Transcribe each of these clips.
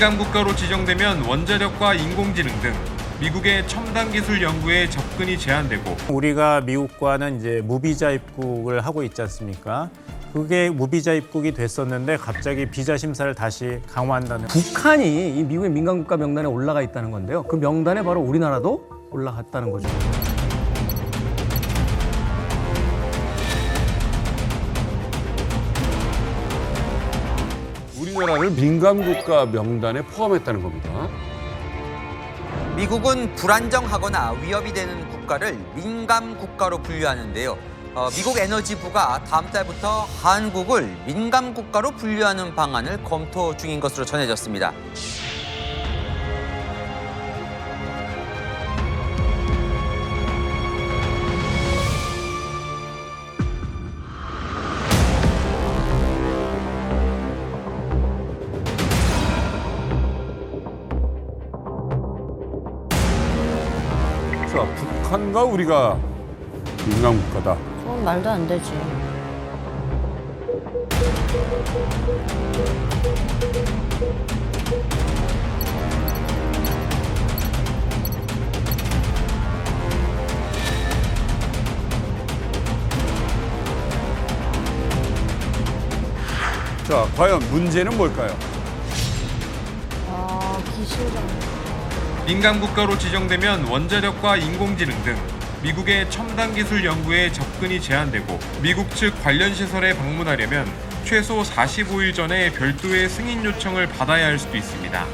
민감 국가로 지정되면 원자력과 인공지능 등 미국의 첨단 기술 연구에 접근이 제한되고 우리가 미국과는 이제 무비자 입국을 하고 있지 않습니까? 그게 무비자 입국이 됐었는데 갑자기 비자 심사를 다시 강화한다는. 북한이 이 미국의 민간국가 명단에 올라가 있다는 건데요. 그 명단에 바로 우리나라도 올라갔다는 거죠. 우리나라를 민감국가 명단에 포함했다는 겁니다. 미국은 불안정하거나 위협이 되는 국가를 민감 국가로 분류하는데요. 미국 에너지부가 다음 달부터 한국을 민감 국가로 분류하는 방안을 검토 중인 것으로 전해졌습니다. 자, 북한과 우리가 민감국가다. 그건 말도 안 되지. 자, 과연 문제는 뭘까요? 기술장. 민감 국가로 지정되면 원자력과 인공지능 등 미국의 첨단 기술 연구에 접근이 제한되고 미국 측 관련 시설에 방문하려면 최소 45일 전에 별도의 승인 요청을 받아야 할 수도 있습니다.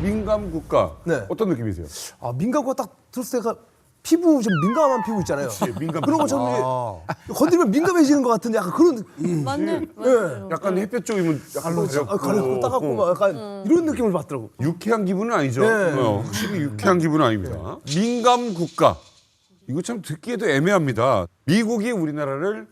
민감국가. 네. 어떤 느낌이세요? 민감과 딱 들었을 때가 피부 좀 민감한 피부 있잖아요. 민감. 그런 것처럼 건드리면 민감해지는 것 같은 약간 그런 맞네. 약간 햇볕 쪽이면 약간 가렵고 따갑고 막 약간 이런 느낌을 받더라고. 유쾌한 기분은 아니죠. 네. 확실히 유쾌한 기분은 아닙니다. 민감국가. 이거 참 듣기에도 애매합니다. 미국이 우리나라를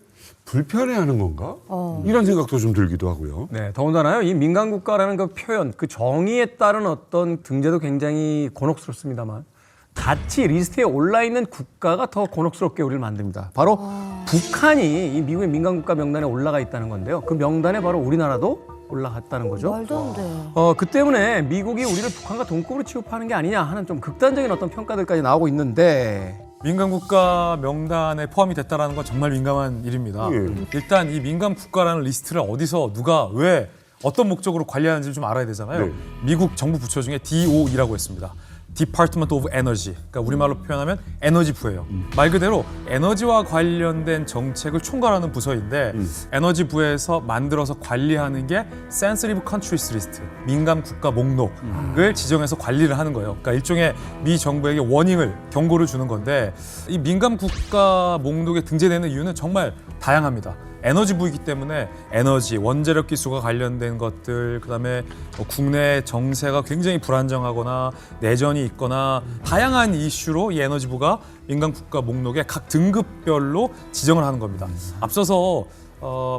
불편해하는 건가? 이런 생각도 좀 들기도 하고요. 네, 더군다나요. 이 민간국가라는 그 표현, 그 정의에 따른 어떤 등재도 굉장히 곤혹스럽습니다만 같이 리스트에 올라 있는 국가가 더 곤혹스럽게 우리를 만듭니다. 바로 북한이 이 미국의 민간국가 명단에 올라가 있다는 건데요. 그 명단에 바로 우리나라도 올라갔다는 거죠. 말도 안 돼. 그 때문에 미국이 우리를 북한과 동급으로 취급하는 게 아니냐 하는 좀 극단적인 어떤 평가들까지 나오고 있는데 민감국가 명단에 포함이 됐다는 건 정말 민감한 일입니다. 일단 이 민감국가라는 리스트를 어디서 누가 왜 어떤 목적으로 관리하는지 좀 알아야 되잖아요. 네. 미국 정부 부처 중에 DOE라고 있습니다. Department of Energy. 그러니까 우리말로 표현하면 에너지부예요. 말 그대로 에너지와 관련된 정책을 총괄하는 부서인데 에너지부에서 만들어서 관리하는 게 Sensitive Countries List, 민감 국가 목록을 지정해서 관리를 하는 거예요. 그러니까 일종의 미 정부에게 워닝을, 경고를 주는 건데 이 민감 국가 목록에 등재되는 이유는 정말 다양합니다. 에너지부이기 때문에 에너지, 원자력 기술과 관련된 것들, 그다음에 뭐 국내 정세가 굉장히 불안정하거나 내전이 있거나 다양한 이슈로 이 에너지부가 민간국가 목록에 각 등급별로 지정을 하는 겁니다. 앞서서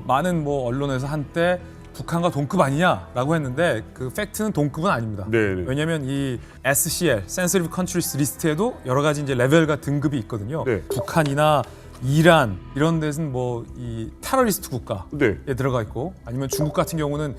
많은 뭐 언론에서 한때 북한과 동급 아니냐라고 했는데 그 팩트는 동급은 아닙니다. 네네. 왜냐하면 이 SCL, Sensitive Countries 리스트에도 여러 가지 이제 레벨과 등급이 있거든요. 네. 북한이나 이란 이런 데는 뭐 이 테러리스트 국가에 네. 들어가 있고 아니면 중국 같은 경우는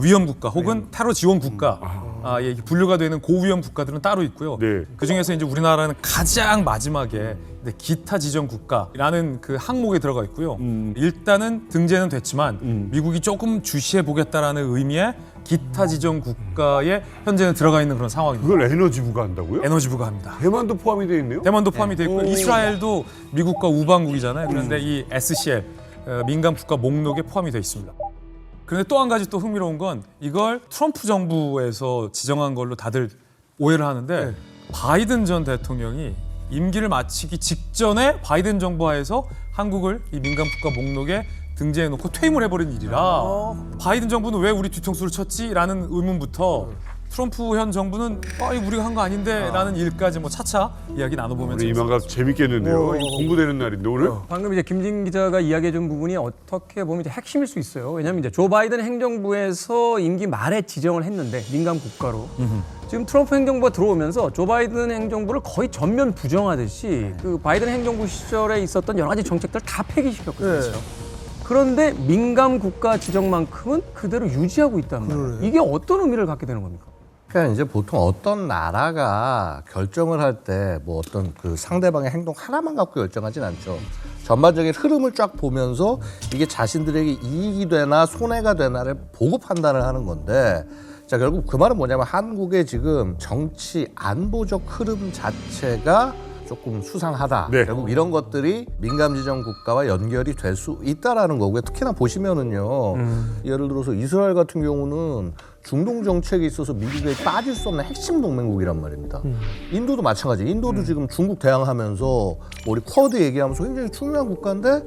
위험 국가 혹은 테러 지원 국가에 분류가 되는 고위험 국가들은 따로 있고요. 네. 그 중에서 이제 우리나라는 가장 마지막에 기타 지정 국가라는 그 항목에 들어가 있고요. 일단은 등재는 됐지만 미국이 조금 주시해 보겠다라는 의미의 기타 지정 국가에 현재는 들어가 있는 그런 상황입니다. 그걸 에너지부가 한다고요? 에너지부가 합니다. 대만도 포함이 되어 있네요? 대만도 포함이 되어 있고 이스라엘도 미국과 우방국이잖아요. 그런데 이 SCL 민감 국가 목록에 포함이 되어 있습니다. 그런데 또 한 가지 또 흥미로운 건 이걸 트럼프 정부에서 지정한 걸로 다들 오해를 하는데 바이든 전 대통령이 임기를 마치기 직전에 바이든 정부 하에서 한국을 이 민감 국가 목록에 등재해놓고 퇴임을 해버린 일이라 바이든 정부는 왜 우리 뒤통수를 쳤지라는 의문부터 트럼프 현 정부는 이거 우리가 한 거 아닌데라는 일까지 뭐 차차 이야기 나눠보면 우리 이만가 재밌겠는데요. 이거 공부되는 날인데 오늘. 방금 이제 김진 기자가 이야기해준 부분이 어떻게 보면 이제 핵심일 수 있어요. 왜냐하면 이제 조 바이든 행정부에서 임기 말에 지정을 했는데 민감 국가로 지금 트럼프 행정부가 들어오면서 조 바이든 행정부를 거의 전면 부정하듯이 그 바이든 행정부 시절에 있었던 여러 가지 정책들 다 폐기시켰거든요. 그런데 민감 국가 지정만큼은 그대로 유지하고 있단 말이에요. 이게 어떤 의미를 갖게 되는 겁니까? 그러니까 이제 보통 어떤 나라가 결정을 할 때 뭐 어떤 그 상대방의 행동 하나만 갖고 결정하진 않죠. 전반적인 흐름을 쫙 보면서 이게 자신들에게 이익이 되나 손해가 되나를 보고 판단을 하는 건데, 자 결국 그 말은 뭐냐면 한국의 지금 정치 안보적 흐름 자체가 조금 수상하다. 네. 결국 이런 것들이 민감지정 국가와 연결이 될 수 있다라는 거고요. 특히나 보시면은요, 예를 들어서 이스라엘 같은 경우는 중동 정책에 있어서 미국에 빠질 수 없는 핵심 동맹국이란 말입니다. 인도도 마찬가지. 인도도 지금 중국 대항하면서 우리 쿼드 얘기하면서 굉장히 중요한 국가인데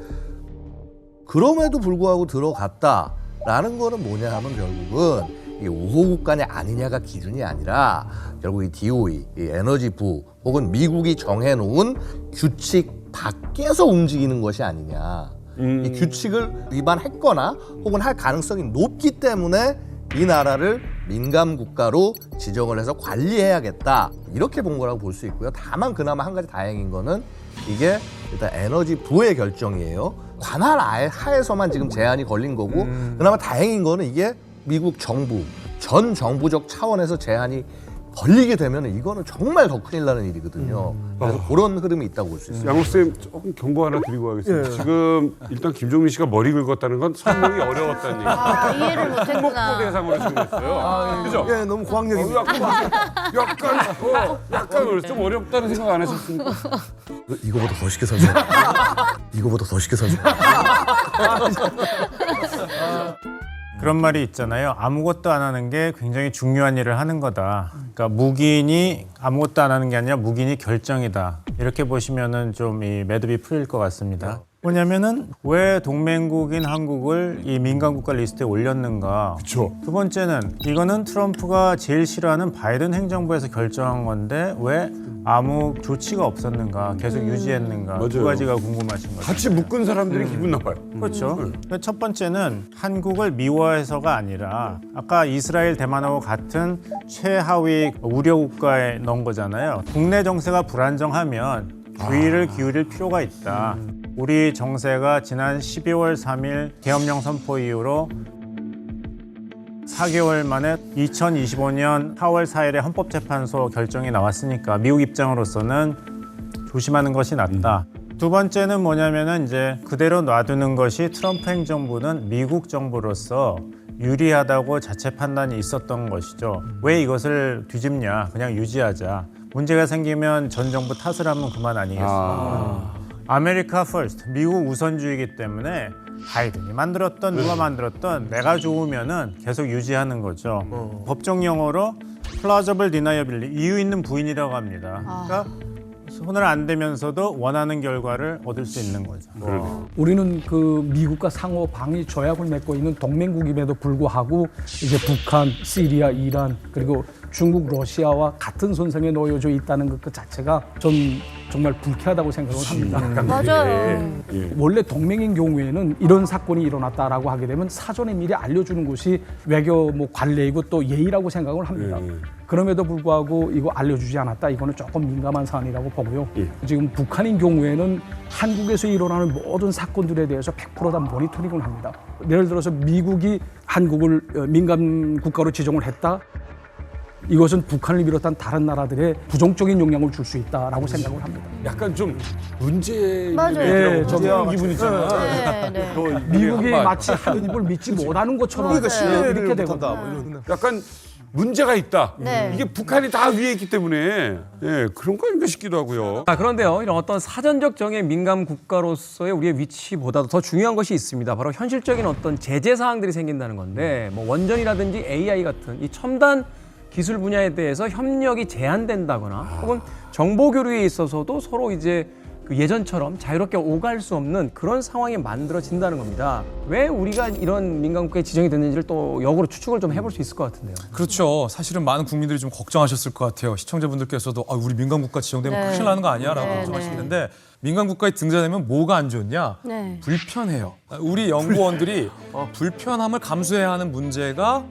그럼에도 불구하고 들어갔다라는 거는 뭐냐 하면 결국은 이 우호국가냐 아니냐가 기준이 아니라 결국 이 DOE, 이 에너지부 혹은 미국이 정해놓은 규칙 밖에서 움직이는 것이 아니냐. 이 규칙을 위반했거나 혹은 할 가능성이 높기 때문에 이 나라를 민감 국가로 지정을 해서 관리해야겠다. 이렇게 본 거라고 볼 수 있고요. 다만 그나마 한 가지 다행인 거는 이게 일단 에너지부의 결정이에요. 관할 하에서만 지금 제한이 걸린 거고 그나마 다행인 거는 이게 미국 정부, 전 정부적 차원에서 제한이 걸리게 되면 이거는 정말 더 큰일 나는 일이거든요. 그래서 그런 흐름이 있다고 볼 수 있어요. 양호쌤 조금 경고 하나 드리고 가겠습니다. 지금 일단 김종민 씨가 머리 긁었다는 건 설명이 어려웠다는 얘기. 이해를 행복도 못했구나. 대상으로 지금했어요. 그죠? 예, 너무 고학력입니다. 약간 좀 어렵다는 생각 안 하셨습니까? 이거보다 더 쉽게 설명. 이거보다 더 쉽게 설명. 그런 말이 있잖아요. 아무것도 안 하는 게 굉장히 중요한 일을 하는 거다. 그러니까 묵인이 아무것도 안 하는 게 아니라 묵인이 결정이다. 이렇게 보시면은 좀 이 매듭이 풀릴 것 같습니다. 뭐냐면은 왜 동맹국인 한국을 이 민간국가 리스트에 올렸는가? 그렇죠. 두 번째는 이거는 트럼프가 제일 싫어하는 바이든 행정부에서 결정한 건데 왜 아무 조치가 없었는가? 계속 유지했는가? 두 맞아요. 가지가 궁금하신 거죠. 같이 묶은 사람들이 기분 나빠요. 그렇죠. 첫 번째는 한국을 미워해서가 아니라 아까 이스라엘, 대만하고 같은 최하위 우려 국가에 넣은 거잖아요. 국내 정세가 불안정하면 주의를 기울일 필요가 있다. 우리 정세가 지난 12월 3일 계엄령 선포 이후로 4개월 만에 2025년 4월 4일에 헌법재판소 결정이 나왔으니까 미국 입장으로서는 조심하는 것이 낫다. 두 번째는 뭐냐면은 이제 그대로 놔두는 것이 트럼프 행정부는 미국 정부로서 유리하다고 자체 판단이 있었던 것이죠. 왜 이것을 뒤집냐? 그냥 유지하자. 문제가 생기면 전 정부 탓을 하면 그만 아니겠습니까? 아메리카 퍼스트, 미국 우선주의이기 때문에 바이든이 만들었던 누가 만들었던 내가 좋으면은 계속 유지하는 거죠. 법정 용어로 plausible deniability, 이유 있는 부인이라고 합니다. 그러니까 손을 안 대면서도 원하는 결과를 얻을 수 있는 거죠. 우리는 그 미국과 상호 방위 조약을 맺고 있는 동맹국임에도 불구하고 이제 북한, 시리아, 이란 그리고 중국, 러시아와 같은 선상에 놓여져 있다는 것 자체가 전 정말 불쾌하다고 생각을 합니다. 맞아요. 원래 동맹인 경우에는 이런 사건이 일어났다라고 하게 되면 사전에 미리 알려주는 것이 외교 뭐 관례이고 또 예의라고 생각을 합니다. 그럼에도 불구하고 이거 알려주지 않았다. 이거는 조금 민감한 사안이라고 보고요. 지금 북한인 경우에는 한국에서 일어나는 모든 사건들에 대해서 100% 다 모니터링을 합니다. 예를 들어서 미국이 한국을 민감 국가로 지정을 했다. 이것은 북한을 비롯한 다른 나라들의 부정적인 영향을 줄 수 있다라고 생각을 합니다. 약간 좀 문제 맞아요. 예, 좀 그런 기분 있잖아. 네, 네. 미국이 마치 하느님을 믿지 못하는 것처럼 그러니까 신뢰를 이렇게 되고 못한다. 뭐 이런. 약간 문제가 있다. 네. 이게 북한이 다 위에 있기 때문에 그런 거 아닌가 싶기도 하고요. 그런데요, 이런 어떤 사전적 정의 민감 국가로서의 우리의 위치보다도 더 중요한 것이 있습니다. 바로 현실적인 어떤 제재 사항들이 생긴다는 건데, 뭐 원전이라든지 AI 같은 이 첨단 기술 분야에 대해서 협력이 제한된다거나 혹은 정보 교류에 있어서도 서로 이제 그 예전처럼 자유롭게 오갈 수 없는 그런 상황이 만들어진다는 겁니다. 왜 우리가 이런 민간국가에 지정이 됐는지를 또 역으로 추측을 좀 해볼 수 있을 것 같은데요. 그렇죠. 사실은 많은 국민들이 좀 걱정하셨을 것 같아요. 시청자분들께서도 우리 민간국가 지정되면 네. 큰일 나는 거 아니야? 라고 네, 걱정하실 네. 텐데 민간국가에 등재되면 뭐가 안 좋냐? 네. 불편해요. 우리 연구원들이 불편함을 감수해야 하는 문제가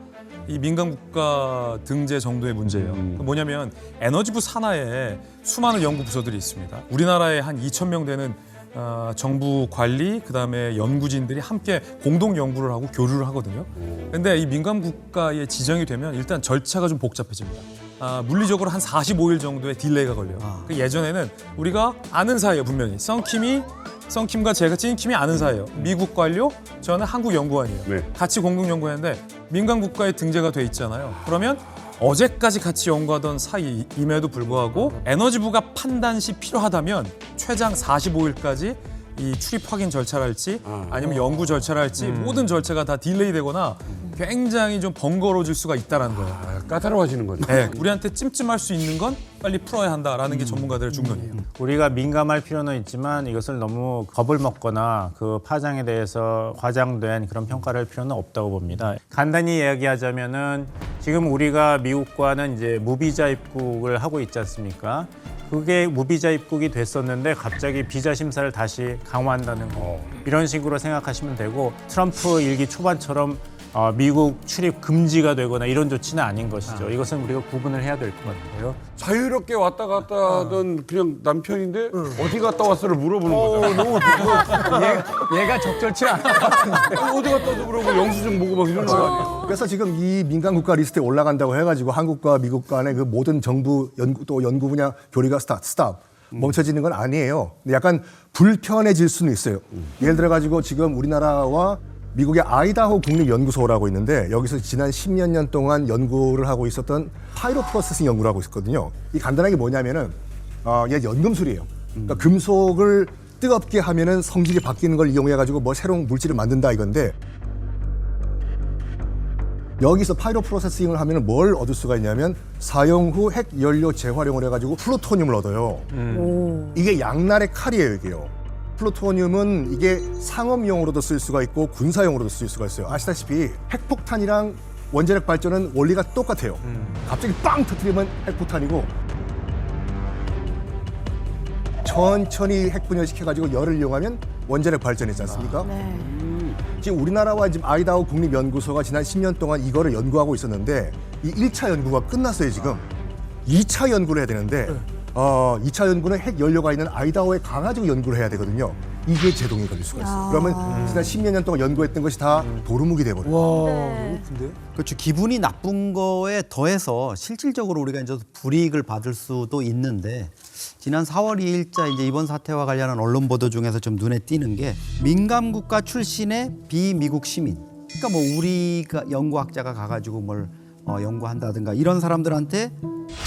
이 민간국가 등재 정도의 문제예요. 뭐냐면 에너지부 산하에 수많은 연구 부서들이 있습니다. 우리나라에 한 2,000명 되는 정부 관리 그다음에 연구진들이 함께 공동 연구를 하고 교류를 하거든요. 근데 이 민간국가에 지정이 되면 일단 절차가 좀 복잡해집니다. 물리적으로 한 45일 정도의 딜레이가 걸려요. 그 예전에는 우리가 아는 사이예요, 분명히. 썬킴과 제가 찐킴이 아는 사이예요. 미국 관료, 저는 한국 연구원이에요. 네. 같이 공동 연구했는데 민간국가에 등재가 돼 있잖아요. 그러면 어제까지 같이 연구하던 사이임에도 불구하고 에너지부가 판단 시 필요하다면 최장 45일까지 이 출입 확인 절차를 할지 아니면 연구 절차를 할지 모든 절차가 다 딜레이되거나 굉장히 좀 번거로워질 수가 있다는 거예요. 까다로워지는 거죠. 네, 우리한테 찜찜할 수 있는 건 빨리 풀어야 한다라는 게 전문가들의 중론이에요. 우리가 민감할 필요는 있지만 이것을 너무 겁을 먹거나 그 파장에 대해서 과장된 그런 평가를 할 필요는 없다고 봅니다. 간단히 이야기하자면은 지금 우리가 미국과는 이제 무비자 입국을 하고 있지 않습니까? 그게 무비자 입국이 됐었는데 갑자기 비자 심사를 다시 강화한다는 거. 이런 식으로 생각하시면 되고 트럼프 일기 초반처럼 미국 출입 금지가 되거나 이런 조치는 아닌 것이죠. 이것은 우리가 구분을 해야 될 것 같아요. 자유롭게 왔다 갔다 하던 그냥 남편인데 어디 갔다 왔어를 물어보는 거죠. 너무 얘가 적절치 않아. 어디 갔다 와서 그러고 영수증 보고 막 이러는 거 아니에요? 그래서 지금 이 민간 국가 리스트에 올라간다고 해가지고 한국과 미국 간의 그 모든 정부 연구 분야 교류가 스탑 멈춰지는 건 아니에요. 근데 약간 불편해질 수는 있어요. 예를 들어 가지고 지금 우리나라와 미국의 아이다호 국립연구소라고 있는데 여기서 지난 10몇 년 동안 연구를 하고 있었던 파이로 프로세싱 연구를 하고 있었거든요. 이 간단하게 뭐냐면은 얘 연금술이에요. 그러니까 금속을 뜨겁게 하면은 성질이 바뀌는 걸 이용해 가지고 뭐 새로운 물질을 만든다 이건데 여기서 파이로 프로세싱을 하면은 뭘 얻을 수가 있냐면 사용 후 핵 연료 재활용을 해가지고 플루토늄을 얻어요. 이게 양날의 칼이에요, 이게요. 플루토늄은 이게 상업용으로도 쓸 수가 있고 군사용으로도 쓸 수가 있어요. 아시다시피 핵폭탄이랑 원자력 발전은 원리가 똑같아요. 갑자기 빵 터뜨리면 핵폭탄이고 천천히 핵분열 시켜가지고 열을 이용하면 원자력 발전이지 않습니까? 지금 우리나라와 지금 아이다호 국립연구소가 지난 10년 동안 이거를 연구하고 있었는데 이 1차 연구가 끝났어요, 지금. 2차 연구를 해야 되는데 2차 연구는 핵 연료가 있는 아이다호에 가가지고 연구를 해야 되거든요. 이게 제동이 걸릴 수가 있어요. 그러면 지난 10몇 년 동안 연구했던 것이 다 도루묵이 돼버려요. 그렇죠. 기분이 나쁜 거에 더해서 실질적으로 우리가 이제 불이익을 받을 수도 있는데 지난 4월 2일자 이제 이번 사태와 관련한 언론 보도 중에서 좀 눈에 띄는 게 민감 국가 출신의 비미국 시민. 그러니까 뭐 우리가 연구학자가 가가지고 뭘 연구한다든가 이런 사람들한테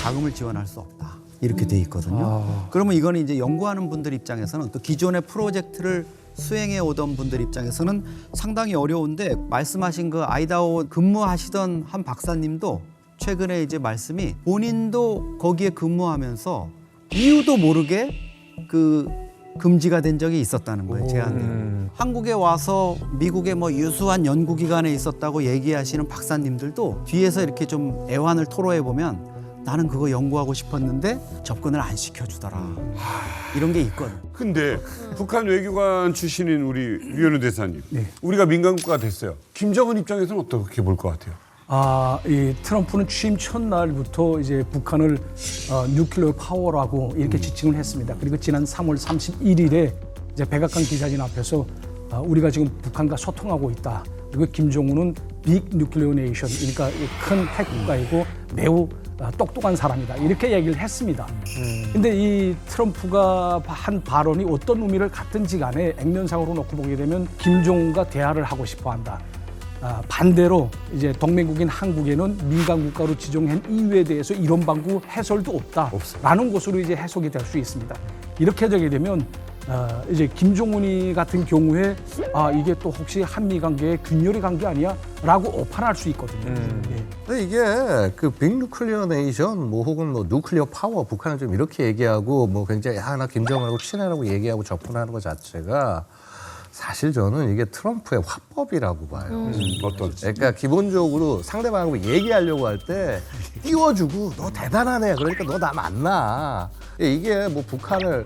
자금을 지원할 수 없다. 이렇게 돼 있거든요. 그러면 이거는 이제 연구하는 분들 입장에서는 또 기존의 프로젝트를 수행해 오던 분들 입장에서는 상당히 어려운데 말씀하신 그 아이다호 근무하시던 한 박사님도 최근에 이제 말씀이 본인도 거기에 근무하면서 이유도 모르게 그 금지가 된 적이 있었다는 거예요, 제한대로. 한국에 와서 미국의 뭐 유수한 연구기관에 있었다고 얘기하시는 박사님들도 뒤에서 이렇게 좀 애환을 토로해 보면 나는 그거 연구하고 싶었는데 접근을 안 시켜주더라. 이런 게 있거든. 근데 북한 외교관 출신인 우리 류현우 대사님, 우리가 민간국가가 됐어요. 김정은 입장에서는 어떻게 볼 것 같아요? 이 트럼프는 취임 첫날부터 이제 북한을 뉴클리어 파워라고 이렇게 지칭을 했습니다. 그리고 지난 3월 31일에 이제 백악관 기자진 앞에서 우리가 지금 북한과 소통하고 있다. 그리고 김정은은 빅 뉴클리어 네이션, 그러니까 큰 핵국가이고 매우 똑똑한 사람이다. 이렇게 얘기를 했습니다. 근데 이 트럼프가 한 발언이 어떤 의미를 갖든지 간에 액면상으로 놓고 보게 되면 김정은과 대화를 하고 싶어 한다. 반대로 이제 동맹국인 한국에는 민간 국가로 지정한 이유에 대해서 이런 방구 해설도 없다라는 것으로 이제 해석이 될 수 있습니다. 이렇게 되게 되면 이제 김종문이 같은 경우에 이게 또 혹시 한미 관계에 균열이 간 게 아니야라고 오판할 수 있거든요. 예. 근데 이게 그 빅누클리어 네이션 뭐 혹은 뭐 누클리어 파워 북한은 좀 이렇게 얘기하고 뭐 굉장히 나 김정은하고 친하라고 얘기하고 접근하는 것 자체가 사실 저는 이게 트럼프의 화법이라고 봐요. 어떤? 그러니까 기본적으로 상대방하고 얘기하려고 할 때 띄워주고 너 대단하네. 그러니까 너 나 만나. 이게 뭐 북한을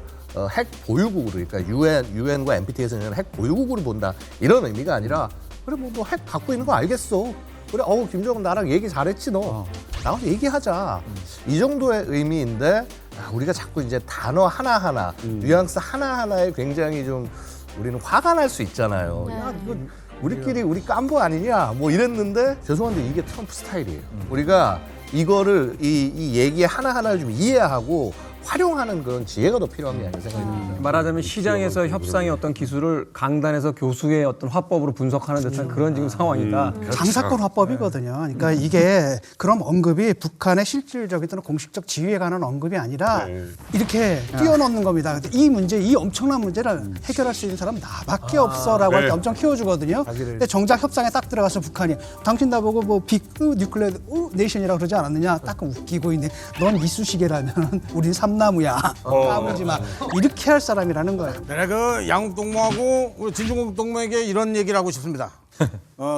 핵 보유국으로 그러니까 유엔과 NPT에서는 핵 보유국으로 본다 이런 의미가 아니라 그래 뭐 핵 갖고 있는 거 알겠어. 그래 김정은 나랑 얘기 잘했지 너. 나가서 얘기하자. 이 정도의 의미인데 우리가 자꾸 이제 단어 하나하나 뉘앙스 하나하나에 굉장히 좀 우리는 화가 날 수 있잖아요. 야, 이거 우리끼리 우리 깐부 아니냐? 뭐 이랬는데 죄송한데 이게 트럼프 스타일이에요. 우리가 이거를 이 얘기 하나하나를 좀 이해하고 활용하는 그런 지혜가 더 필요한 게 아닌가 생각이 듭니다. 말하자면 시장에서 협상의 어떤 기술을 강단에서 교수의 어떤 화법으로 분석하는 듯한 그런 지금 상황이다. 장사건 화법이거든요. 그러니까 이게 그럼 언급이 북한의 실질적인 또는 공식적 지위에 관한 언급이 아니라 이렇게 띄워놓는 겁니다. 이 문제, 이 엄청난 문제를 해결할 수 있는 사람 나밖에 없어라고 할 때 엄청 키워주거든요. 근데 정작 협상에 딱 들어가서 북한이 당신 나보고 뭐 빅 뉴클리어 네이션이라고 그러지 않았느냐? 딱 웃기고 있네. 넌 이쑤시개라면 우린 삼나무야. 까불지 마. 이렇게 할 사람이라는 거예요. 내가 그 양욱 동무하고 우리 진중국 동무에게 이런 얘기를 하고 싶습니다.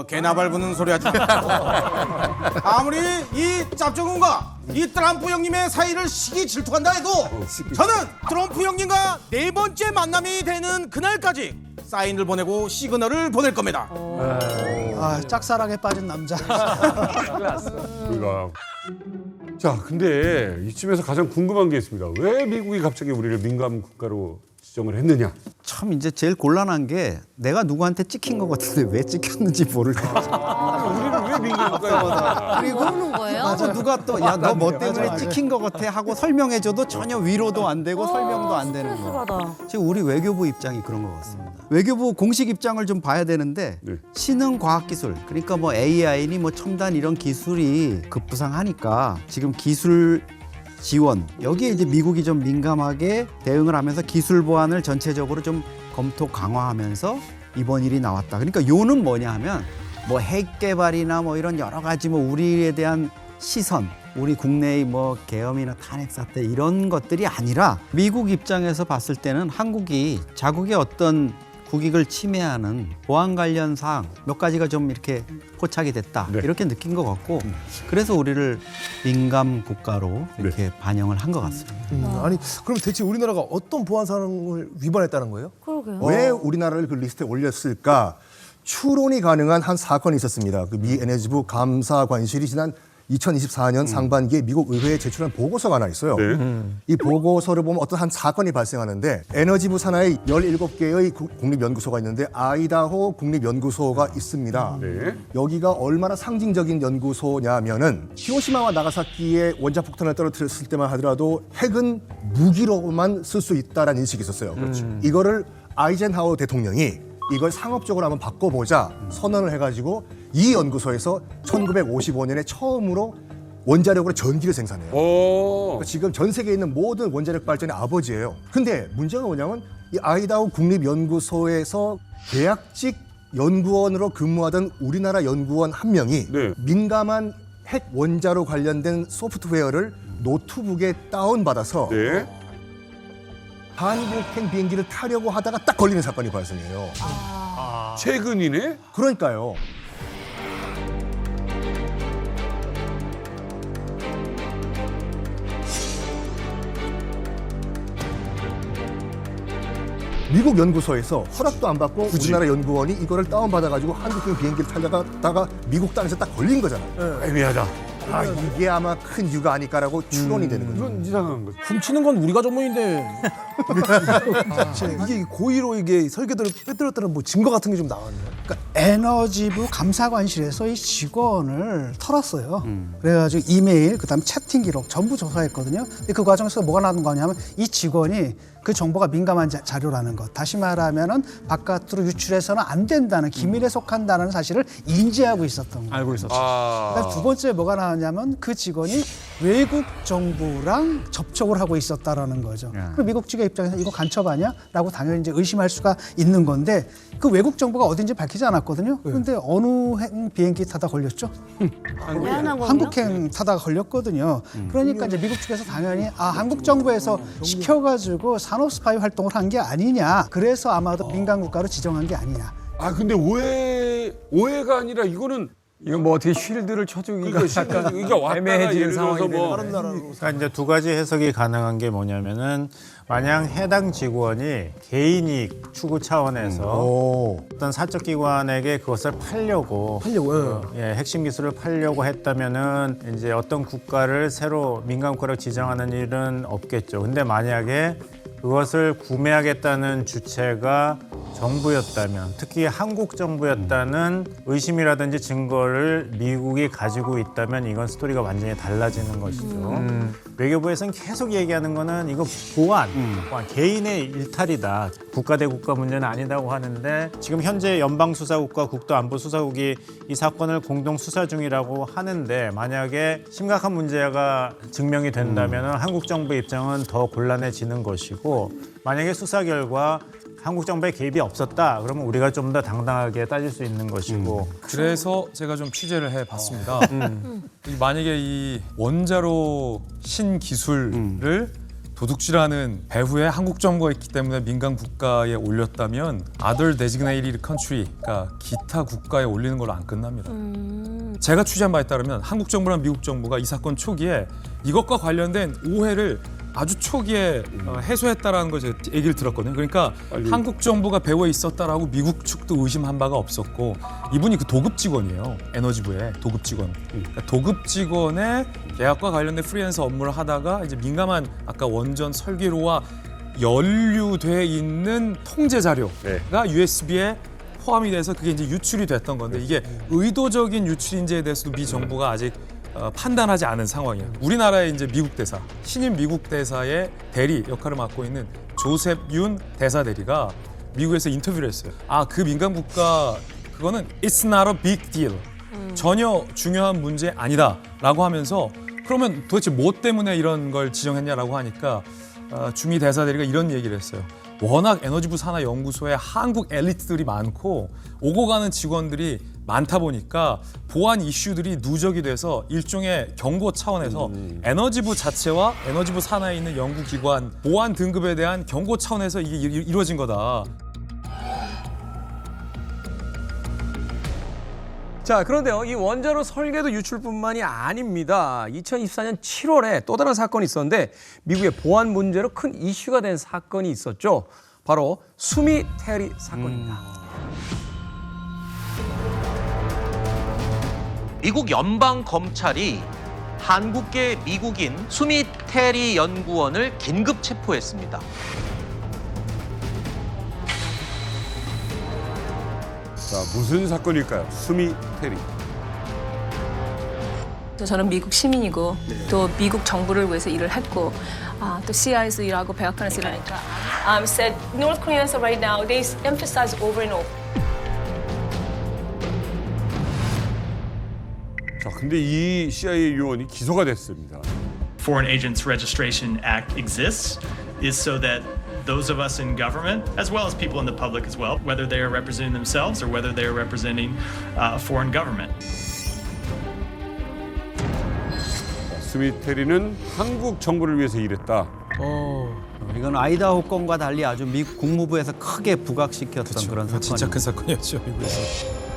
개나 밟는 소리 하지 마. 아무리 이 짭조근과 이 트럼프 형님의 사이를 시기 질투한다 해도 저는 트럼프 형님과 4번째 만남이 되는 그날까지 사인을 보내고 시그널을 보낼 겁니다. 짝사랑에 빠진 남자. 우리가 자, 근데 이쯤에서 가장 궁금한 게 있습니다. 왜 미국이 갑자기 우리를 민감 국가로 지정을 했느냐? 참 이제 제일 곤란한 게 내가 누구한테 찍힌 것 같은데 왜 찍혔는지 모를 것 같아. 우리를 왜 민감 국가에 받아? 그러는 거예요? 맞아, 누가 또 야 너 뭐 때문에 찍힌 것 같아 하고 설명해줘도 전혀 위로도 안 되고 설명도 안 되는 거. 지금 우리 외교부 입장이 그런 것 같습니다. 외교부 공식 입장을 좀 봐야 되는데 신흥 과학기술 그러니까 뭐 AI니 뭐 첨단 이런 기술이 급부상하니까 지금 기술 지원 여기에 이제 미국이 좀 민감하게 대응을 하면서 기술 보안을 전체적으로 좀 검토 강화하면서 이번 일이 나왔다. 그러니까 요는 뭐냐 하면 뭐 핵 개발이나 뭐 이런 여러 가지 뭐 우리에 대한 시선, 우리 국내의 뭐 계엄이나 탄핵 사태 이런 것들이 아니라 미국 입장에서 봤을 때는 한국이 자국의 어떤 국익을 침해하는 보안 관련 사항 몇 가지가 좀 이렇게 포착이 됐다 이렇게 느낀 것 같고 그래서 우리를 민감 국가로 이렇게 반영을 한 것 같습니다. 아니 그럼 대체 우리나라가 어떤 보안 사항을 위반했다는 거예요? 그러게요. 왜 우리나라를 그 리스트에 올렸을까? 추론이 가능한 한 사건이 있었습니다. 그 미 에너지부 감사관실이 지난 2024년 상반기에 미국 의회에 제출한 보고서가 하나 있어요. 이 보고서를 보면 어떤 한 사건이 발생하는데 에너지부 산하에 17개의 국립연구소가 있는데 아이다호 국립연구소가 있습니다. 여기가 얼마나 상징적인 연구소냐면은 히로시마와 나가사키에 원자폭탄을 떨어뜨렸을 때만 하더라도 핵은 무기로만 쓸 수 있다라는 인식이 있었어요. 이거를 아이젠하워 대통령이 이걸 상업적으로 한번 바꿔보자 선언을 해가지고 이 연구소에서 1955년에 처음으로 원자력으로 전기를 생산해요. 그러니까 지금 전 세계에 있는 모든 원자력 발전의 아버지예요. 근데 문제가 뭐냐면 이 아이다호 국립연구소에서 계약직 연구원으로 근무하던 우리나라 연구원 한 명이 민감한 핵 원자로 관련된 소프트웨어를 노트북에 다운받아서 한국행 비행기를 타려고 하다가 딱 걸리는 사건이 발생해요. 최근이네? 그러니까요. 미국 연구소에서 허락도 안 받고 우리나라 연구원이 이거를 다운받아가지고 한국행 비행기를 타려다가 미국 땅에서 딱 걸린 거잖아요. 애매하다. 아, 이게 아마 큰 이유가 아닐까라고 추론이 되는 거죠. 이건 이상한 거죠. 훔치는 건 우리가 전문인데. 이게 고의로 이게 설계도를 빼들었다는 뭐 증거 같은 게 좀 나왔네요. 그러니까 에너지부 감사관실에서 이 직원을 털었어요. 그래가지고 이메일, 그다음 채팅 기록 전부 조사했거든요. 근데 그 과정에서 뭐가 나온 거냐면 이 직원이 그 정보가 민감한 자료라는 것. 다시 말하면은 바깥으로 유출해서는 안 된다는 기밀에 속한다는 사실을 인지하고 있었던 거예요. 알고 있었어요. 그다음 두 번째 뭐가 나왔냐면 그 직원이 외국 정부랑 접촉을 하고 있었다라는 거죠. 그럼 미국 측의 입장에서 이거 간첩 아니야? 라고 당연히 이제 의심할 수가 있는 건데 그 외국 정부가 어딘지 밝히지 않았거든요. 그런데 어느 비행기 타다 걸렸죠? 한국행 타다가 걸렸거든요. 그러니까 이제 미국 측에서 당연히 한국 정부에서 시켜가지고 산업 스파이 활동을 한 게 아니냐. 그래서 아마도 민간 국가로 지정한 게 아니냐. 근데 오해가 아니라 이거는 이건 뭐 어떻게 쉴드를 쳐주기가 약간 이게 왔다가 애매해지는 예를 들어서 상황이 뭐 되는 그러니까 이제 두 가지 해석이 가능한 게 뭐냐면은 만약 해당 직원이 개인이익 추구 차원에서 어떤 사적 기관에게 그것을 팔려고 핵심 기술을 팔려고 했다면은 이제 어떤 국가를 새로 민간 국가로 지정하는 일은 없겠죠. 근데 만약에 그것을 구매하겠다는 주체가 정부였다면, 특히 한국 정부였다는 의심이라든지 증거를 미국이 가지고 있다면 이건 스토리가 완전히 달라지는 것이죠. 외교부에서는 계속 얘기하는 거는 이거 보안, 개인의 일탈이다. 국가 대 국가 문제는 아니다고 하는데 지금 현재 연방수사국과 국도안보수사국이 이 사건을 공동 수사 중이라고 하는데 만약에 심각한 문제가 증명이 된다면 한국 정부 입장은 더 곤란해지는 것이고 만약에 수사 결과 한국 정부의 개입이 없었다 그러면 우리가 좀 더 당당하게 따질 수 있는 것이고 그래서 제가 좀 취재를 해봤습니다. 만약에 이 원자로 신기술을 도둑질하는 배후에 한국 정부가 있기 때문에 민간 국가에 올렸다면 other designated country, 그러니까 기타 국가에 올리는 걸로 안 끝납니다. 제가 취재한 바에 따르면 한국 정부랑 미국 정부가 이 사건 초기에 이것과 관련된 오해를 아주 초기에 해소했다라는 걸 제가 얘기를 들었거든요. 그러니까 한국 정부가 배후에 있었다라고 미국 측도 의심한 바가 없었고 이분이 그 도급 직원이에요. 에너지부의 도급 직원. 그러니까 도급 직원의 계약과 관련된 프리랜서 업무를 하다가 이제 민감한 아까 원전 설계로와 연루돼 있는 통제 자료가 USB에 포함이 돼서 그게 이제 유출이 됐던 건데 이게 의도적인 유출인지에 대해서도 미 정부가 아직 판단하지 않은 상황이에요. 우리나라의 이제 미국 대사, 신임 미국 대사의 대리 역할을 맡고 있는 조셉 윤 대사 대리가 미국에서 인터뷰를 했어요. 그 민간 국가 그거는 it's not a big deal. 전혀 중요한 문제 아니다라고 하면서 그러면 도대체 뭐 때문에 이런 걸 지정했냐라고 하니까 주미 대사 대리가 이런 얘기를 했어요. 워낙 에너지부 산하 연구소에 한국 엘리트들이 많고 오고 가는 직원들이 많다 보니까 보안 이슈들이 누적이 돼서 일종의 경고 차원에서 에너지부 자체와 에너지부 산하에 있는 연구기관 보안 등급에 대한 경고 차원에서 이게 이루어진 거다. 자, 그런데요, 이 원자로 설계도 유출뿐만이 아닙니다. 2024년 7월에 또 다른 사건이 있었는데 미국의 보안 문제로 큰 이슈가 된 사건이 있었죠. 바로 수미 테리 사건입니다. 미국 연방 검찰이 한국계 미국인 수미 테리 연구원을 긴급 체포했습니다. 자, 무슨 사건일까요? 수미 테리. 저는 미국 시민이고 또 미국 정부를 위해서 일을 했고 또 CIA에서 일하고 백악관에서 일하니까 said North Koreans right now they emphasize over and over. 자, 근데 이 CIA 요원이 기소가 됐습니다. Foreign Agents Registration Act exists is so that those of us in government, as well as people in the public as well, whether they are representing themselves or whether they are representing a foreign government. 수미 테리는 한국 정부를 위해서 일했다. 이건 아이다호 건과 달리 아주 미국 국무부에서 크게 부각시켰던 그런 사건이에요. 진짜 큰 사건이었죠, 미국에서.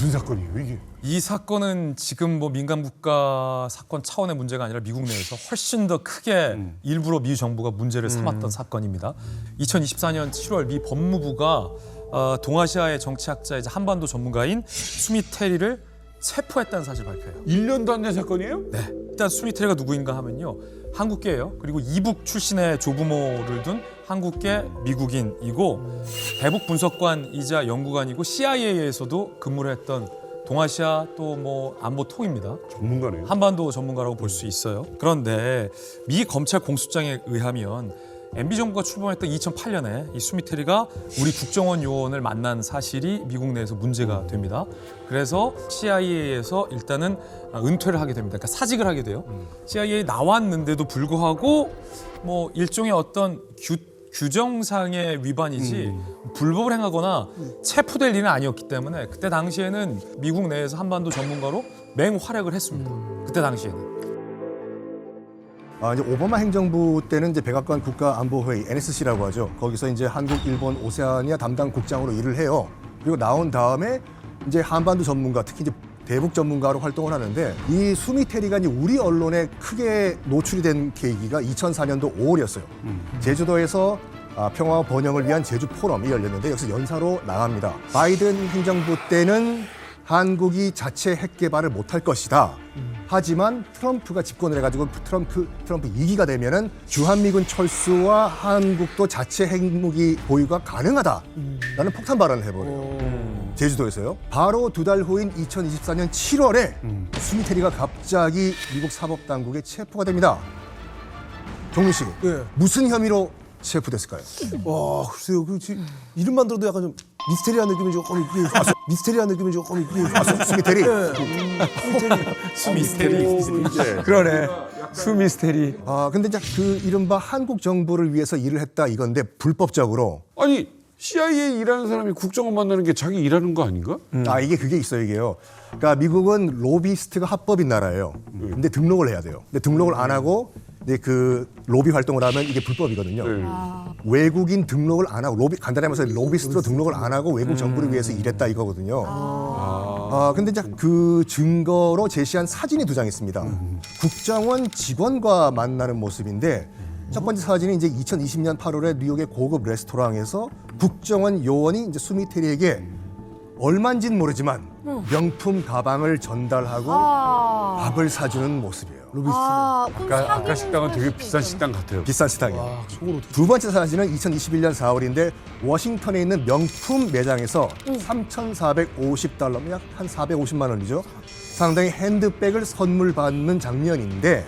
무슨 사건이에요, 이게? 이 사건은 지금 뭐 민간 국가 사건 차원의 문제가 아니라 미국 내에서 훨씬 더 크게 일부러 미 정부가 문제를 삼았던 사건입니다. 2024년 7월 미 법무부가 동아시아의 정치학자 이제 한반도 전문가인 수미 테리를 체포했다는 사실 발표해요. 1년도 안 된 사건이에요? 네. 일단 수미 테리가 누구인가 하면요. 한국계예요. 그리고 이북 출신의 조부모를 둔 한국계 미국인이고 대북 분석관이자 연구관이고 CIA에서도 근무를 했던 동아시아 또 뭐 안보 통입니다. 전문가네요. 한반도 전문가라고 볼 수 있어요. 그런데 미 검찰 공소장에 의하면 MB 정부가 출범했던 2008년에 이 수미테리가 우리 국정원 요원을 만난 사실이 미국 내에서 문제가 됩니다. 그래서 CIA에서 일단은 은퇴를 하게 됩니다. 그러니까 사직을 하게 돼요. CIA 나왔는데도 불구하고 뭐 일종의 어떤 규정상의 위반이지 불법을 행하거나 체포될 일은 아니었기 때문에 그때 당시에는 미국 내에서 한반도 전문가로 맹활약을 했습니다. 그때 당시에는. 이제 오바마 행정부 때는 이제 백악관 국가안보회의 NSC라고 하죠. 거기서 이제 한국, 일본, 오세아니아 담당 국장으로 일을 해요. 그리고 나온 다음에 이제 한반도 전문가, 특히 이제 대북 전문가로 활동을 하는데 이 수미테리가 이제 우리 언론에 크게 노출이 된 계기가 2004년도 5월이었어요. 제주도에서 평화와 번영을 위한 제주 포럼이 열렸는데 여기서 연사로 나갑니다. 바이든 행정부 때는 한국이 자체 핵 개발을 못할 것이다. 하지만 트럼프가 집권을 해가지고 트럼프 2기가 되면은 주한미군 철수와 한국도 자체 핵무기 보유가 가능하다라는 폭탄 발언을 해버려요. 제주도에서요. 바로 2달 후인 2024년 7월에 수미테리가 갑자기 미국 사법당국에 체포가 됩니다. 정민 씨, 무슨 혐의로 체포됐을까요? 와, 글쎄요. 이름만 들어도 약간 좀 미스테리한 느낌이 조금 있긴. 미스테리한 느낌이 조금 있긴. 수미테리. 수미스테리. 그러네. 수미스테리. 근데 이제 그 이른바 한국 정부를 위해서 일을 했다 이건데 불법적으로. 아니 CIA 일하는 사람이 국정원 만나는 게 자기 일하는 거 아닌가? 이게 그게 있어요, 이게요. 그러니까 미국은 로비스트가 합법인 나라예요. 근데 등록을 해야 돼요. 근데 등록을 안 하고 이제 그 로비 활동을 하면 이게 불법이거든요. 외국인 등록을 안 하고 간단히 말해서 로비스트로 등록을 안 하고 외국 정부를 위해서 일했다 이거거든요. 근데 이제 그 증거로 제시한 사진이 2장 있습니다. 국정원 직원과 만나는 모습인데 첫 번째 사진이 이제 2020년 8월에 뉴욕의 고급 레스토랑에서 국정원 요원이 이제 수미테리에게 얼마인지는 모르지만 명품 가방을 전달하고 밥을 사주는 모습이에요. 아까 식당은 되게 비싼 식당 같아요. 비싼 식당이에요. 두 번째 사진은 2021년 4월인데 워싱턴에 있는 명품 매장에서 $3,450, 약 한 450만 원이죠. 상당히 핸드백을 선물 받는 장면인데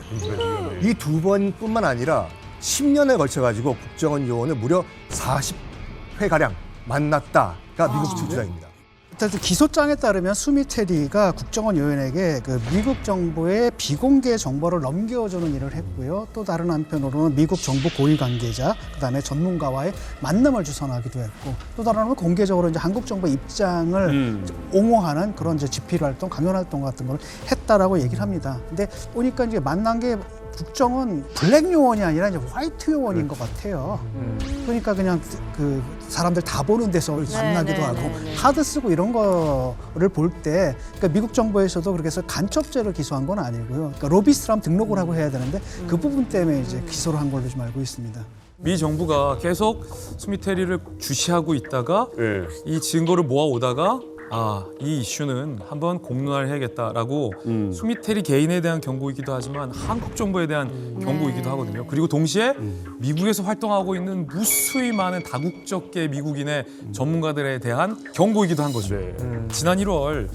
이 2번뿐만 아니라 10년에 걸쳐가지고 국정원 요원을 무려 40회가량 만났다가 미국 측 주장입니다. 일단 기소장에 따르면 수미테리가 국정원 요원에게 그 미국 정부의 비공개 정보를 넘겨주는 일을 했고요. 또 다른 한편으로는 미국 정부 고위 관계자, 그다음에 전문가와의 만남을 주선하기도 했고, 또 다른 한편으로는 공개적으로 이제 한국 정부 입장을 옹호하는 그런 이제 집필 활동, 강연 활동 같은 걸 했다라고 얘기를 합니다. 근데 보니까 이제 만난 게 국정원 블랙 요원이 아니라 이제 화이트 요원인 것 같아요. 그러니까 그냥 그 사람들 다 보는 데서 만나기도 하고 카드 쓰고 이런 거를 볼 때 그러니까 미국 정부에서도 그렇게 해서 간첩죄로 기소한 건 아니고요. 그러니까 로비스트라면 등록을 하고 해야 되는데 그 부분 때문에 이제 기소를 한 걸로 좀 알고 있습니다. 미 정부가 계속 수미테리를 주시하고 있다가 이 증거를 모아오다가 이 이슈는 한번 공론화를 해야겠다라고 수미테리 개인에 대한 경고이기도 하지만 한국 정부에 대한 경고이기도 하거든요. 그리고 동시에 미국에서 활동하고 있는 무수히 많은 다국적계 미국인의 전문가들에 대한 경고이기도 한 거죠. 지난 1월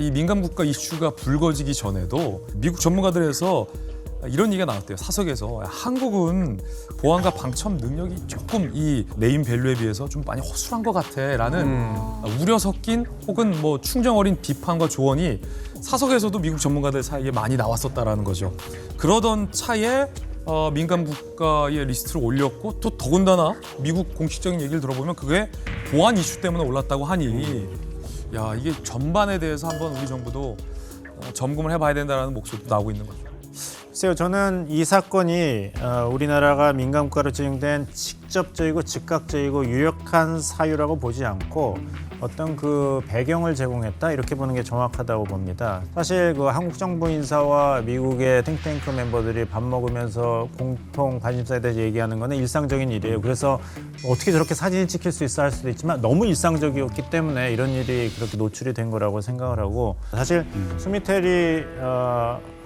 이 민감국가 이슈가 불거지기 전에도 미국 전문가들에서 이런 얘기가 나왔대요. 사석에서 한국은 보안과 방첩 능력이 조금 이 네임 밸류에 비해서 좀 많이 허술한 것 같아라는 우려 섞인 혹은 뭐 충정 어린 비판과 조언이 사석에서도 미국 전문가들 사이에 많이 나왔었다라는 거죠. 그러던 차에 민감 국가의 리스트를 올렸고 또 더군다나 미국 공식적인 얘기를 들어보면 그게 보안 이슈 때문에 올랐다고 하니 이게 전반에 대해서 한번 우리 정부도 점검을 해봐야 된다는 목소리도 나오고 있는 거죠. 글쎄요, 저는 이 사건이 우리나라가 민감국가로 지정된 직접적이고 즉각적이고 유력한 사유라고 보지 않고 어떤 그 배경을 제공했다 이렇게 보는 게 정확하다고 봅니다. 사실 그 한국 정부 인사와 미국의 탱탱크 멤버들이 밥 먹으면서 공통 관심사에 대해서 얘기하는 거는 일상적인 일이에요. 그래서 어떻게 저렇게 사진이 찍힐 수 있어 할 수도 있지만 너무 일상적이었기 때문에 이런 일이 그렇게 노출이 된 거라고 생각을 하고 사실 수미테리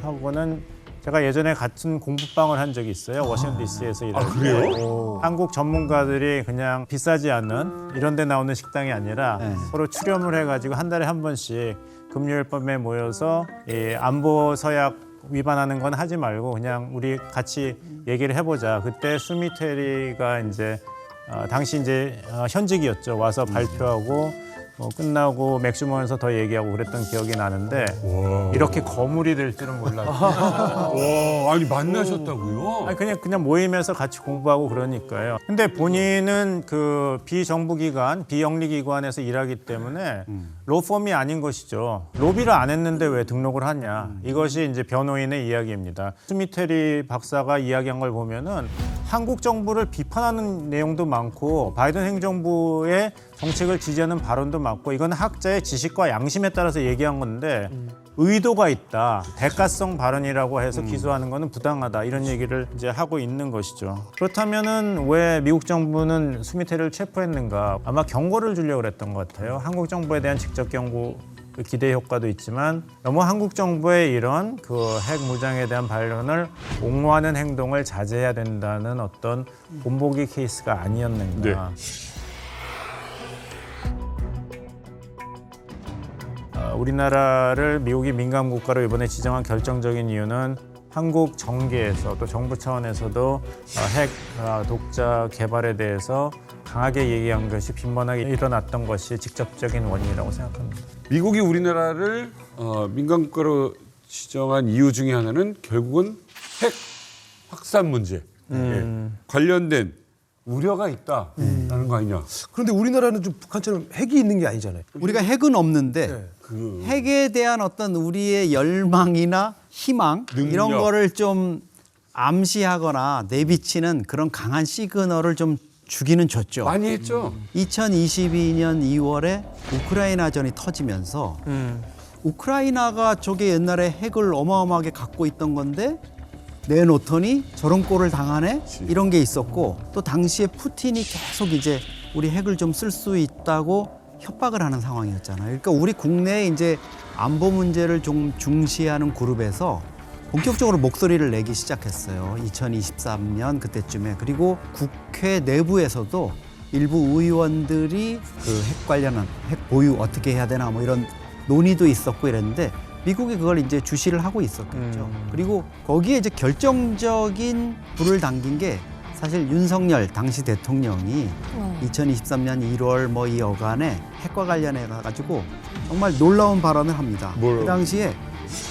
하고는 제가 예전에 같은 공부방을 한 적이 있어요. 워싱턴 DC에서 일할 때. 그래요? 한국 전문가들이 그냥 비싸지 않은 이런 데 나오는 식당이 아니라 서로 출연을 해가지고 한 달에 한 번씩 금요일 밤에 모여서 이 안보 서약 위반하는 건 하지 말고 그냥 우리 같이 얘기를 해보자. 그때 수미 테리가 이제 당시 이제 현직이었죠. 와서 발표하고 끝나고 맥주 먹으면서 더 얘기하고 그랬던 기억이 나는데 이렇게 거물이 될 줄은 몰랐어요. 와, 아니 만나셨다고요? 아니 그냥 모임에서 같이 공부하고 그러니까요. 근데 본인은 그 비정부 기관, 비영리 기관에서 일하기 때문에 로펌이 아닌 것이죠. 로비를 안 했는데 왜 등록을 하냐. 이것이 이제 변호인의 이야기입니다. 스미테리 박사가 이야기한 걸 보면은 한국 정부를 비판하는 내용도 많고 바이든 행정부의 정책을 지지하는 발언도 많고 이건 학자의 지식과 양심에 따라서 얘기한 건데 의도가 있다. 대가성 발언이라고 해서 기소하는 거는 부당하다. 이런 얘기를 이제 하고 있는 것이죠. 그렇다면은 왜 미국 정부는 수미테리를 체포했는가? 아마 경고를 주려고 그랬던 것 같아요. 한국 정부에 대한 직접 경고 기대 효과도 있지만 너무 한국 정부의 이런 그 핵 무장에 대한 반론을 옹호하는 행동을 자제해야 된다는 어떤 본보기 케이스가 아니었는가. 우리나라를 미국이 민감 국가로 이번에 지정한 결정적인 이유는 한국 정계에서 또 정부 차원에서도 핵 독자 개발에 대해서 강하게 얘기한 것이 빈번하게 일어났던 것이 직접적인 원인이라고 생각합니다. 미국이 우리나라를 민감 국가로 지정한 이유 중에 하나는 결국은 핵 확산 문제 관련된 우려가 있다라는 거 아니냐. 그런데 우리나라는 좀 북한처럼 핵이 있는 게 아니잖아요. 우리가 핵은 없는데 핵에 대한 어떤 우리의 열망이나 희망 이런 거를 좀 암시하거나 내비치는 그런 강한 시그널을 좀 주기는 줬죠. 많이 했죠. 2022년 2월에 우크라이나전이 터지면서 우크라이나가 저게 옛날에 핵을 어마어마하게 갖고 있던 건데 내놓더니 저런 꼴을 당하네? 이런 게 있었고 또 당시에 푸틴이 계속 이제 우리 핵을 좀 쓸 수 있다고 협박을 하는 상황이었잖아요. 그러니까 우리 국내에 이제 안보 문제를 좀 중시하는 그룹에서 본격적으로 목소리를 내기 시작했어요. 2023년 그때쯤에. 그리고 국회 내부에서도 일부 의원들이 그 핵 관련한 핵 보유 어떻게 해야 되나 뭐 이런 논의도 있었고 이랬는데 미국이 그걸 이제 주시를 하고 있었겠죠. 그리고 거기에 이제 결정적인 불을 당긴 게 사실 윤석열 당시 대통령이 2023년 1월 뭐 이 여간에 핵과 관련해 가지고 정말 놀라운 발언을 합니다. 그 당시에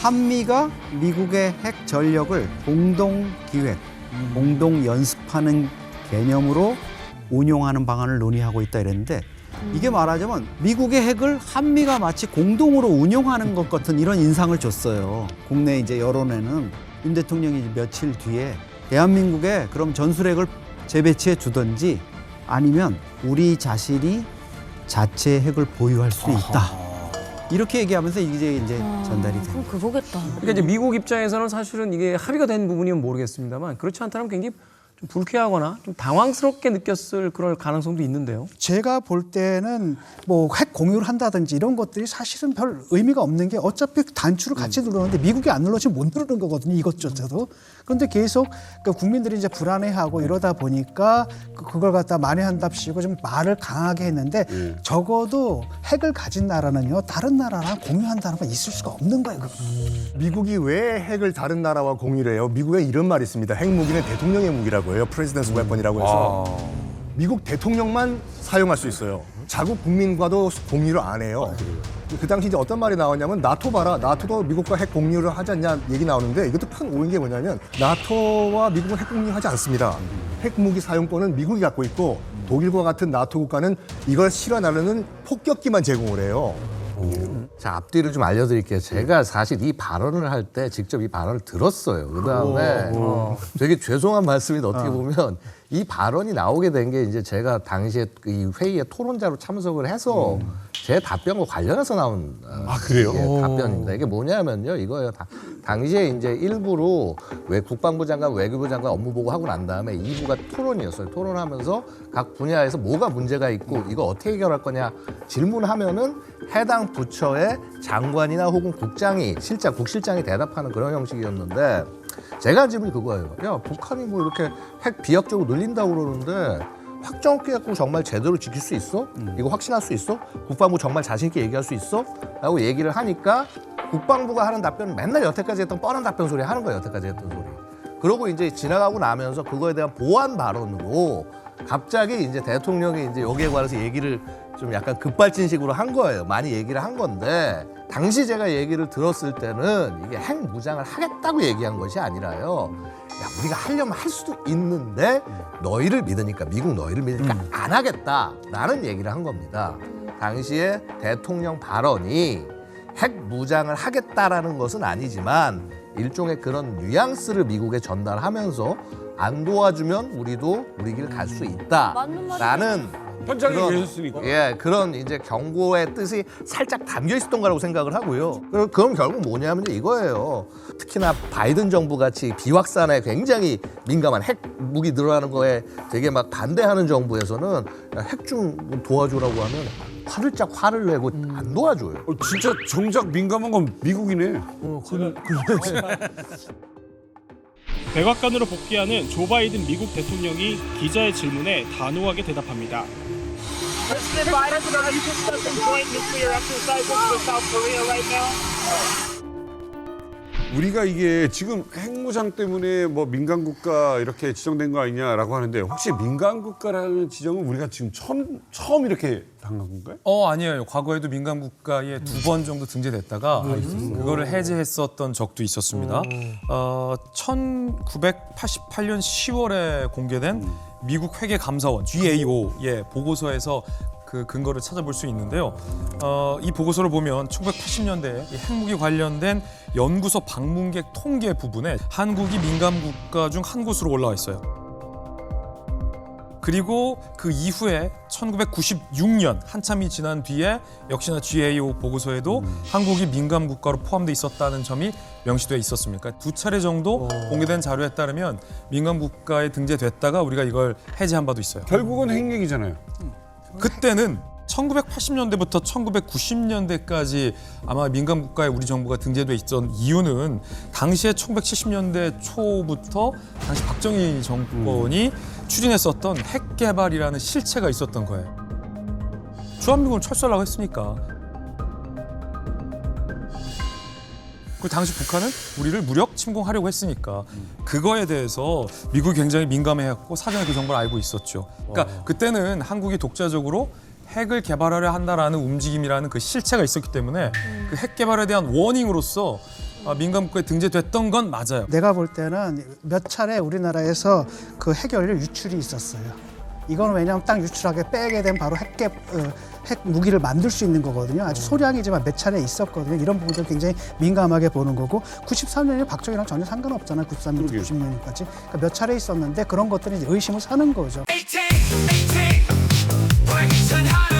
한미가 미국의 핵 전력을 공동 기획, 공동 연습하는 개념으로 운용하는 방안을 논의하고 있다 이랬는데 이게 말하자면 미국의 핵을 한미가 마치 공동으로 운용하는 것 같은 이런 인상을 줬어요. 국내 이제 여론에는 윤 대통령이 며칠 뒤에 대한민국에 그럼 전술핵을 재배치해 주든지 아니면 우리 자신이 자체 핵을 보유할 수 있다. 이렇게 얘기하면서 이제 전달이 됩니다. 그럼 그거겠다. 그러니까 이제 미국 입장에서는 사실은 이게 합의가 된 부분이면 모르겠습니다만 그렇지 않다면 굉장히 좀 불쾌하거나 좀 당황스럽게 느꼈을 그럴 가능성도 있는데요. 제가 볼 때는 뭐 핵 공유를 한다든지 이런 것들이 사실은 별 의미가 없는 게 어차피 단추를 같이 누르는데 미국이 안 눌러주면 못 누르는 거거든요. 이것조차도. 그런데 계속 국민들이 이제 불안해하고 이러다 보니까 그걸 갖다 만회한답시고 좀 말을 강하게 했는데 적어도 핵을 가진 나라는요 다른 나라랑 공유한다는 건 있을 수가 없는 거예요. 미국이 왜 핵을 다른 나라와 공유를 해요? 미국에 이런 말이 있습니다. 핵무기는 대통령의 무기라고 해요. 프레지던스 웨폰이라고 해서 미국 대통령만 사용할 수 있어요. 자국 국민과도 공유를 안 해요. 그 당시 이제 어떤 말이 나왔냐면 나토 봐라. 나토도 미국과 핵 공유를 하지 않냐 얘기 나오는데 이것도 큰 오인 게 뭐냐면 나토와 미국은 핵 공유하지 않습니다. 핵무기 사용권은 미국이 갖고 있고 독일과 같은 나토 국가는 이걸 실현하려는 폭격기만 제공을 해요. 자, 앞뒤를 좀 알려드릴게요. 제가 사실 이 발언을 할 때 직접 이 발언을 들었어요. 그다음에 되게 죄송한 말씀인데 어떻게 보면 이 발언이 나오게 된 게 이제 제가 당시에 이 회의에 토론자로 참석을 해서 제 답변과 관련해서 나온 그래요? 답변입니다. 이게 뭐냐면요, 이거예요. 당시에 이제 1부로 국방부 장관, 외교부 장관 업무 보고하고 난 다음에 2부가 토론이었어요. 토론하면서 각 분야에서 뭐가 문제가 있고 이거 어떻게 해결할 거냐 질문하면은 해당 부처의 장관이나 혹은 국장이 국실장이 대답하는 그런 형식이었는데 제가 한 질문이 그거예요. 야, 북한이 뭐 이렇게 핵 비약적으로 늘린다고 그러는데 확정 깨고 정말 제대로 지킬 수 있어? 이거 확신할 수 있어? 국방부 정말 자신 있게 얘기할 수 있어? 라고 얘기를 하니까 국방부가 하는 답변은 맨날 여태까지 했던 뻔한 답변 소리 하는 거예요. 여태까지 했던 소리. 그러고 이제 지나가고 나면서 그거에 대한 보완 발언으로 갑자기 이제 대통령이 이제 여기에 관해서 얘기를 좀 약간 급발진식으로 한 거예요. 많이 얘기를 한 건데 당시 제가 얘기를 들었을 때는 이게 핵 무장을 하겠다고 얘기한 것이 아니라요. 야, 우리가 하려면 할 수도 있는데 너희를 믿으니까 미국 너희를 믿으니까 안 하겠다라는 얘기를 한 겁니다. 당시에 대통령 발언이 핵 무장을 하겠다라는 것은 아니지만 일종의 그런 뉘앙스를 미국에 전달하면서 안 도와주면 우리도 우리 길 갈 수 있다라는 현장에 계셨으니까. 예, 그런 이제 경고의 뜻이 살짝 담겨 있었던 거라고 생각을 하고요. 그럼 결국 뭐냐면 이거예요. 특히나 바이든 정부 같이 비확산에 굉장히 민감한 핵 무기 늘어나는 거에 되게 막 반대하는 정부에서는 핵 좀 도와주라고 하면 화들짝 화를 내고 안 도와줘요. 진짜 정작 민감한 건 미국이네. 백악관으로 복귀하는 조 바이든 미국 대통령이 기자의 질문에 단호하게 대답합니다. President Biden, are you discussing joint nuclear exercises with South Korea right now? 우리가 이게 지금 핵무장 때문에 뭐 민간 국가 이렇게 지정된 거 아니냐라고 하는데 혹시 민간 국가라는 지정은 우리가 지금 처음 이렇게 당한 건가요? 아니에요. 과거에도 민간 국가에 2번 정도 등재됐다가 그거를 해제했었던 적도 있었습니다. 1988년 10월에 공개된 미국 회계감사원 GAO의 보고서에서 그 근거를 찾아볼 수 있는데요. 이 보고서를 보면 1980년대에 핵무기 관련된 연구소 방문객 통계 부분에 한국이 민간 국가 중 한 곳으로 올라와 있어요. 그리고 그 이후에 1996년 한참이 지난 뒤에 역시나 GAO 보고서에도 한국이 민간 국가로 포함돼 있었다는 점이 명시돼 있었습니다. 그러니까 2차례 정도 공개된 자료에 따르면 민간 국가에 등재됐다가 우리가 이걸 해제한 바도 있어요. 결국은 핵 얘기잖아요. 그때는 1980년대부터 1990년대까지 아마 민간 국가에 우리 정부가 등재돼 있던 이유는 당시에 1970년대 초부터 당시 박정희 정권이 추진했었던 핵 개발이라는 실체가 있었던 거예요. 주한미군을 철수하려고 했으니까. 그 당시 북한은 우리를 무력 침공하려고 했으니까 그거에 대해서 미국이 굉장히 민감해했고 사전에 그 정보를 알고 있었죠. 그러니까 그때는 한국이 독자적으로 핵을 개발하려 한다라는 움직임이라는 그 실체가 있었기 때문에 그 핵 개발에 대한 워닝으로서 민간 국가에 등재됐던 건 맞아요. 내가 볼 때는 몇 차례 우리나라에서 그 핵연료 유출이 있었어요. 이거는 왜냐하면 딱 유출하게 빼게 되면 바로 핵 무기를 만들 수 있는 거거든요. 아주 소량이지만 몇 차례 있었거든요. 이런 부분들 굉장히 민감하게 보는 거고 93년에 박정희랑 전혀 상관없잖아요. 93년부터 90년까지. 그러니까 몇 차례 있었는데 그런 것들이 이제 의심을 사는 거죠. 18, working hard.